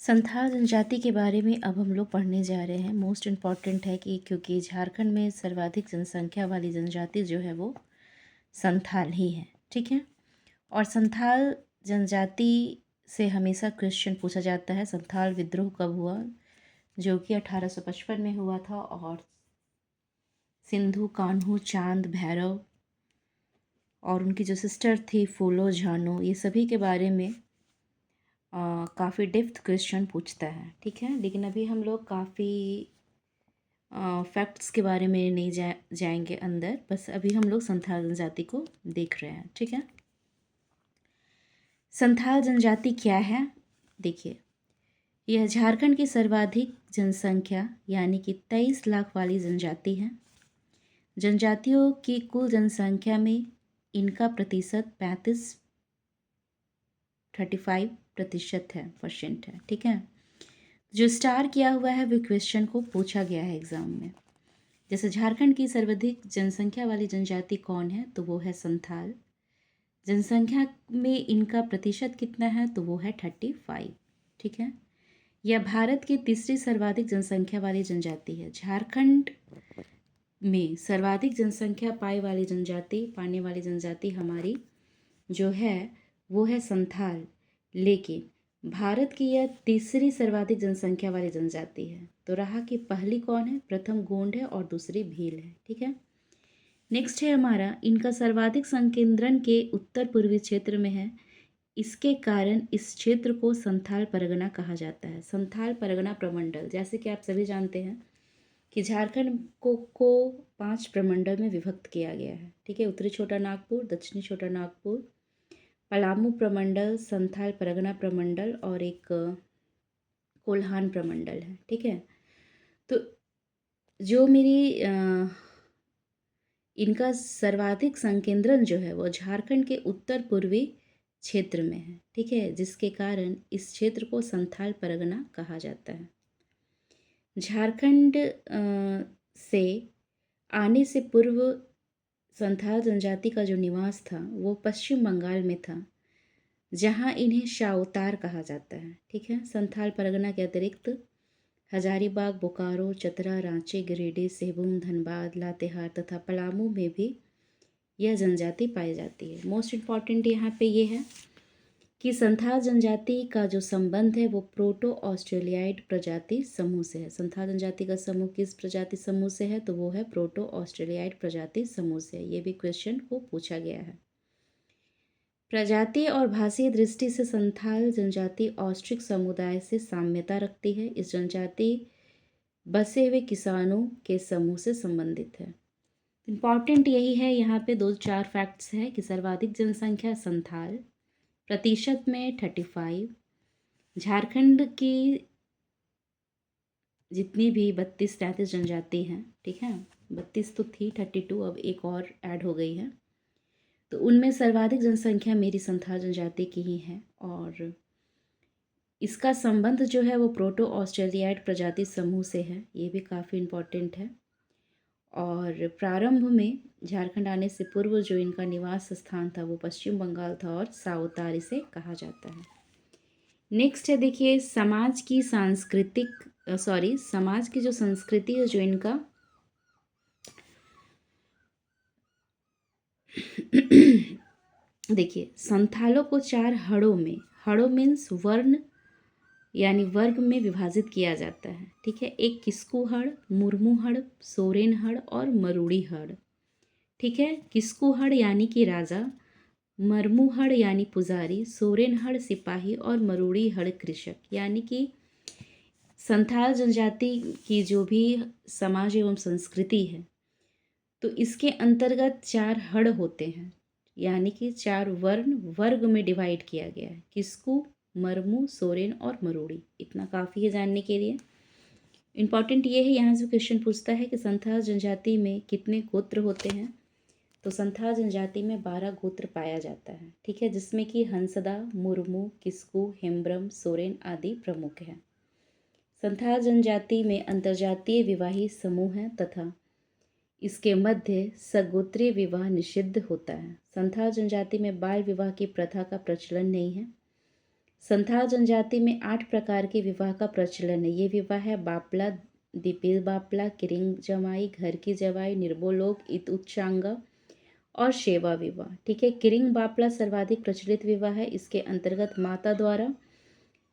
संथाल जनजाति के बारे में अब हम लोग पढ़ने जा रहे हैं। मोस्ट इम्पॉर्टेंट है कि क्योंकि झारखंड में सर्वाधिक जनसंख्या वाली जनजाति जो है वो संथाल ही है, ठीक है। और संथाल जनजाति से हमेशा क्वेश्चन पूछा जाता है, संथाल विद्रोह कब हुआ, जो कि 1855 में हुआ था। और सिंधु, कान्हू, चांद, भैरव और उनकी जो सिस्टर थी फूलो, झानो, ये सभी के बारे में काफ़ी डेप्थ क्वेश्चन पूछता है, ठीक है। लेकिन अभी हम लोग काफ़ी फैक्ट्स के बारे में नहीं जाएंगे अंदर, बस अभी हम लोग संथाल जनजाति को देख रहे हैं, ठीक है। संथाल जनजाति क्या है, देखिए। यह झारखंड की सर्वाधिक जनसंख्या यानी कि 23 लाख वाली जनजाति है। जनजातियों की कुल जनसंख्या में इनका प्रतिशत 35% है, परसेंट है, ठीक है। जो स्टार किया हुआ है वो क्वेश्चन को पूछा गया है एग्जाम में। जैसे झारखंड की सर्वाधिक जनसंख्या वाली जनजाति कौन है, तो वो है संथाल। जनसंख्या में इनका प्रतिशत कितना है, तो वो है 35, ठीक है। यह भारत की तीसरी सर्वाधिक जनसंख्या वाली जनजाति है। झारखंड में सर्वाधिक जनसंख्या पाने वाली जनजाति हमारी जो है वो है संथाल, लेकिन भारत की यह तीसरी सर्वाधिक जनसंख्या वाली जनजाति है। तो रहा कि पहली कौन है, प्रथम गोंड है और दूसरी भील है, ठीक है। नेक्स्ट है हमारा, इनका सर्वाधिक संकेंद्रण के उत्तर पूर्वी क्षेत्र में है। इसके कारण इस क्षेत्र को संथाल परगना कहा जाता है। संथाल परगना प्रमंडल, जैसे कि आप सभी जानते हैं कि झारखंड को 5 प्रमंडल में विभक्त किया गया है, ठीक है। उत्तरी छोटा नागपुर, दक्षिणी छोटा नागपुर, पलामू प्रमंडल, संथाल परगना प्रमंडल और एक कोल्हान प्रमंडल है, ठीक है। तो जो मेरी इनका सर्वाधिक संकेंद्रण जो है वो झारखंड के उत्तर पूर्वी क्षेत्र में है, ठीक है, जिसके कारण इस क्षेत्र को संथाल परगना कहा जाता है। झारखंड से आने से पूर्व संथाल जनजाति का जो निवास था वो पश्चिम बंगाल में था, जहाँ इन्हें शाउतार कहा जाता है, ठीक है। संथाल परगना के अतिरिक्त हजारीबाग, बोकारो, चतरा, रांची, गिरिडीह, सिंहभूम, धनबाद, लातेहार तथा पलामू में भी यह जनजाति पाई जाती है। मोस्ट इम्पॉर्टेंट यहाँ पे ये है कि संथाल जनजाति का जो संबंध है वो प्रोटो ऑस्ट्रेलियाइड प्रजाति समूह से है। संथाल जनजाति का समूह किस प्रजाति समूह से है, तो वो है प्रोटो ऑस्ट्रेलियाइड प्रजाति समूह से। ये भी क्वेश्चन को पूछा गया है। प्रजातीय और भाषीय दृष्टि से संथाल जनजाति ऑस्ट्रिक समुदाय से साम्यता रखती है। इस जनजाति बसे हुए किसानों के समूह से संबंधित है। इम्पॉर्टेंट यही है, यहाँ पे 2-4 फैक्ट्स है कि सर्वाधिक जनसंख्या संथाल, प्रतिशत में 35, झारखंड की जितनी भी 32-33 जनजाति हैं, ठीक है, 32 तो थी, 32 अब एक और ऐड हो गई है, तो उनमें सर्वाधिक जनसंख्या मेरी संथाल जनजाति की ही है। और इसका संबंध जो है वो प्रोटो ऑस्ट्रेलियाइड प्रजाति समूह से है, ये भी काफ़ी इम्पॉर्टेंट है। और प्रारंभ में झारखंड आने से पूर्व जो इनका निवास स्थान था वो पश्चिम बंगाल था और साउतार इसे कहा जाता है। नेक्स्ट है, देखिए, समाज की जो संस्कृति है जो इनका देखिए, संथालों को 4 हड़ों मीन्स वर्ण यानी वर्ग में विभाजित किया जाता है, ठीक है। एक किस्कू हड़, मुर्मू हड़, सोरेन हड़ और मरूड़ी हड़, ठीक है। किस्कू हड़ यानी कि राजा, मरमू हड़ यानी पुजारी, सोरेन हड़ सिपाही और मरूड़ी हड़ कृषक। यानी कि संथाल जनजाति की जो भी समाज एवं संस्कृति है तो इसके अंतर्गत 4 हड़ होते हैं, यानी कि 4 वर्ग में डिवाइड किया गया है, किस्कू, मरमू, सोरेन और मरूड़ी। इतना काफ़ी है जानने के लिए। इम्पॉर्टेंट ये है, यहाँ से क्वेश्चन पूछता है कि संथाल जनजाति में कितने गोत्र होते हैं, तो संथाल जनजाति में 12 गोत्र पाया जाता है, ठीक है, जिसमें कि हंसदा, मुर्मू, किस्कू, हेम्ब्रम, सोरेन आदि प्रमुख हैं। संथाल जनजाति में अंतर्जातीय विवाही समूह हैं तथा इसके मध्य सगोत्रीय विवाह निषिद्ध होता है। संथाल जनजाति में बाल विवाह की प्रथा का प्रचलन नहीं है। संथाल जनजाति में 8 प्रकार के विवाह का प्रचलन है। ये विवाह है बापला, दिपिल बापला, किरिंग जमाई, घर की जवाई, निर्बोलोक, इत उच्चांगा और शेवा विवाह। ठीक है, किरिंग बापला सर्वाधिक प्रचलित विवाह है। इसके अंतर्गत माता द्वारा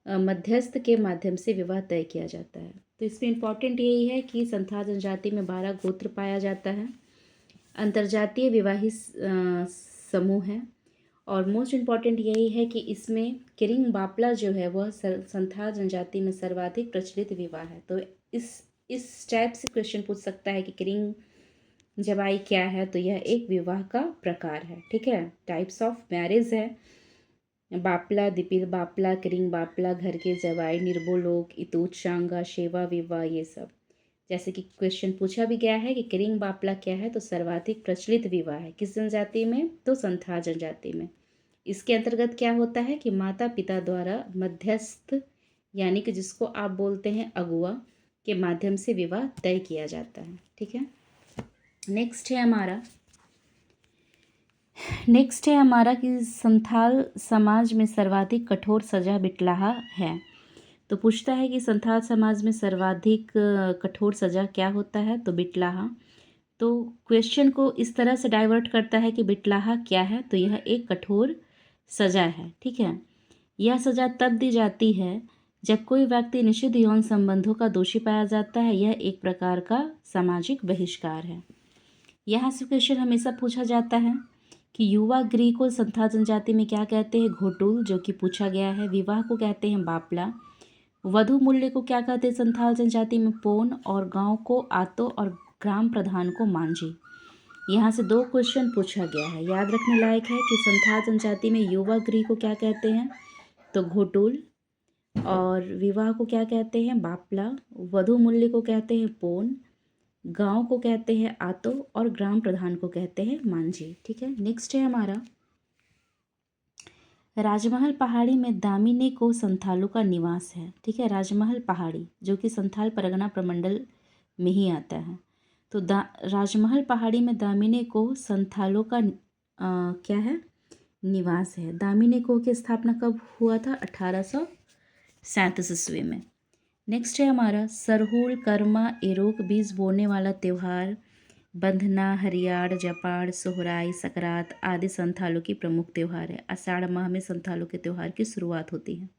मध्यस्थ के माध्यम से विवाह तय किया जाता है। तो इसमें इम्पॉर्टेंट यही है कि संथाल जनजाति में 12 गोत्र पाया जाता है। अंतर्जातीय विवाहित समूह है और मोस्ट इम्पॉर्टेंट यही है कि इसमें किरिंग बापला जो है वह संथाल जनजाति में सर्वाधिक प्रचलित विवाह है। तो इस टाइप से क्वेश्चन पूछ सकता है कि किरिंग जवाई क्या है, तो यह एक विवाह का प्रकार है। ठीक है, टाइप्स ऑफ मैरिज है बापला, दिपिल बापला, किरिंग बापला, घर के जवाई, निर्बोलोक, इतोत्सांगा, शेवा विवाह, ये सब। जैसे कि क्वेश्चन पूछा भी गया है कि किरिंग बापला क्या है, तो सर्वाधिक प्रचलित विवाह है। किस जनजाति में, तो संथाल जनजाति में। इसके अंतर्गत क्या होता है कि माता पिता द्वारा मध्यस्थ यानी कि जिसको आप बोलते हैं अगुआ के माध्यम से विवाह तय किया जाता है। ठीक है, नेक्स्ट है हमारा कि संथाल समाज में सर्वाधिक कठोर सजा बिटलाहा है। तो पूछता है कि संथाल समाज में सर्वाधिक कठोर सजा क्या होता है, तो बिटलाहा। तो क्वेश्चन को इस तरह से डाइवर्ट करता है कि बिटलाहा क्या है, तो यह एक कठोर सजा है। ठीक है, यह सजा तब दी जाती है जब कोई व्यक्ति निषिद्ध यौन संबंधों का दोषी पाया जाता है। यह एक प्रकार का सामाजिक बहिष्कार है। यहाँ से क्वेश्चन हमेशा पूछा जाता है कि युवा गृह को संथाल जनजाति में क्या कहते हैं, घोटुल, जो कि पूछा गया है। विवाह को कहते हैं बापला। वधु मूल्य को क्या कहते हैं संथाल जनजाति में, पोन, और गांव को आतो और ग्राम प्रधान को मांझी। यहाँ से 2 क्वेश्चन पूछा गया है। याद रखने लायक है कि संथाल जनजाति में युवा गृह को क्या कहते हैं, तो घोटुल, और विवाह को क्या कहते हैं, बापला, वधु मूल्य को कहते हैं पोन, गांव को कहते हैं आतो और ग्राम प्रधान को कहते हैं मांझी। ठीक है, नेक्स्ट है हमारा राजमहल पहाड़ी में दामिनी को संथालों का निवास है। ठीक है, राजमहल पहाड़ी जो कि संथाल परगना प्रमंडल में ही आता है। तो राजमहल पहाड़ी में दामिनी को संथालों का क्या है, निवास है। दामिनी को की स्थापना कब हुआ था, 1837 ईस्वी में। नेक्स्ट है हमारा सरहुल, कर्मा, एरोक, बीज बोने वाला त्यौहार, बंधना, हरियाड़, जपाड़, सोहराई, सकरात आदि संथालों की प्रमुख त्यौहार है। आषाढ़ माह में संथालों के त्यौहार की शुरुआत होती है।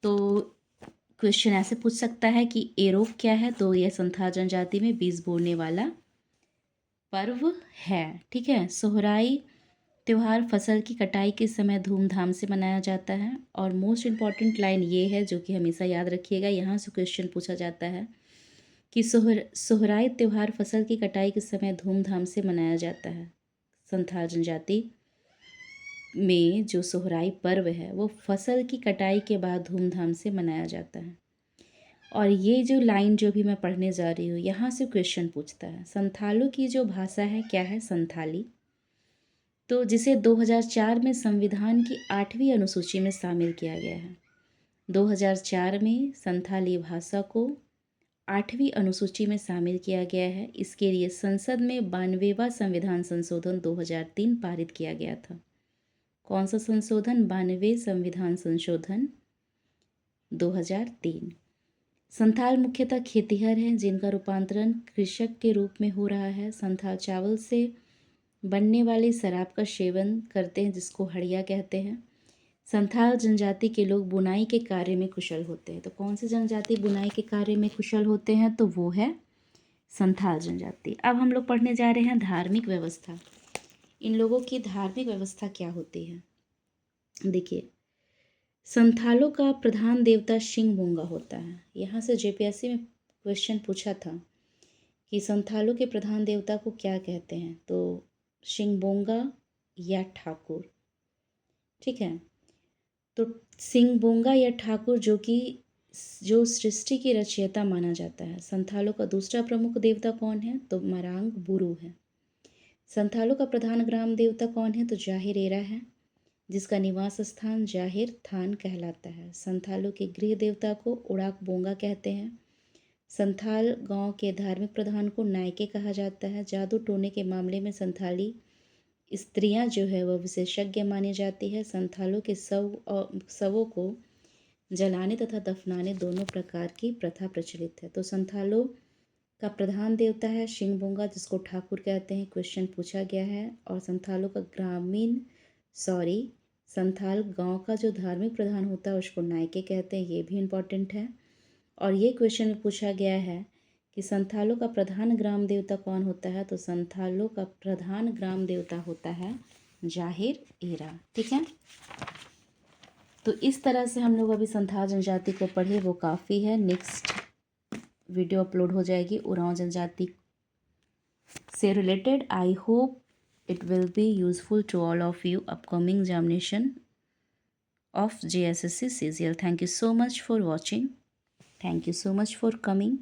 तो क्वेश्चन ऐसे पूछ सकता है कि एरोक क्या है, तो यह संथाल जनजाति में बीज बोने वाला पर्व है। ठीक है, सोहराई त्यौहार फसल की कटाई के समय धूमधाम से मनाया जाता है। और मोस्ट इम्पॉर्टेंट लाइन ये है जो कि हमेशा याद रखिएगा, यहाँ से क्वेश्चन पूछा जाता है कि सोहराई त्यौहार फसल की कटाई के समय धूमधाम से मनाया जाता है। संथाल जनजाति में जो सोहराई पर्व है वो फसल की कटाई के बाद धूमधाम से मनाया जाता है। और ये जो लाइन जो भी मैं पढ़ने जा रही हूँ, यहाँ से क्वेश्चन पूछता है संथालों की जो भाषा है क्या है, संथाली। तो जिसे 2004 में संविधान की 8वीं अनुसूची में शामिल किया गया है। 2004 में संथाली भाषा को 8वीं अनुसूची में शामिल किया गया है। इसके लिए संसद में 92वां संविधान संशोधन 2003 पारित किया गया था। कौन सा संशोधन, 92वें संविधान संशोधन 2003। संथाल मुख्यतः खेतिहर हैं जिनका रूपांतरण कृषक के रूप में हो रहा है। संथाल चावल से बनने वाली शराब का सेवन करते हैं जिसको हड़िया कहते हैं। संथाल जनजाति के लोग बुनाई के कार्य में कुशल होते हैं। तो कौन सी जनजाति बुनाई के कार्य में कुशल होते हैं, तो वो है संथाल जनजाति। अब हम लोग पढ़ने जा रहे हैं धार्मिक व्यवस्था। इन लोगों की धार्मिक व्यवस्था क्या होती है, देखिए। संथालों का प्रधान देवता शिंगबोंगा होता है। यहाँ से जेपीएससी में क्वेश्चन पूछा था कि संथालों के प्रधान देवता को क्या कहते हैं, तो शिंगबोंगा या ठाकुर। ठीक है, तो सिंगबोंगा या ठाकुर जो सृष्टि की रचयिता माना जाता है। संथालों का दूसरा प्रमुख देवता कौन है, तो मरांग बुरु है। संथालों का प्रधान ग्राम देवता कौन है, तो जाहिरेरा है जिसका निवास स्थान जाहिर थान कहलाता है। संथालों के गृह देवता को उड़ाक बोंगा कहते हैं। संथाल गांव के धार्मिक प्रधान को नायके कहा जाता है। जादू टोने के मामले में संथाली स्त्रियां जो है वह विशेषज्ञ मानी जाती है। संथालों के शवों को जलाने तथा दफनाने दोनों प्रकार की प्रथा प्रचलित है। तो संथालों का प्रधान देवता है शिंगबोंगा, जिसको ठाकुर कहते हैं। क्वेश्चन पूछा गया है। और संथालों का संथाल गांव का जो धार्मिक प्रधान होता है उसको नायके कहते हैं, ये भी इम्पॉर्टेंट है। और ये क्वेश्चन में पूछा गया है कि संथालों का प्रधान ग्राम देवता कौन होता है। तो संथालों का प्रधान ग्राम देवता होता है जाहिर ईरा। ठीक है, तो इस तरह से हम लोग अभी संथाल जनजाति को पढ़े, वो काफ़ी है। नेक्स्ट वीडियो अपलोड हो जाएगी उरांव जनजाति से related. I hope it will be useful to all of you upcoming examination of JSSC CGL. Thank you so much for watching. Thank you so much for coming.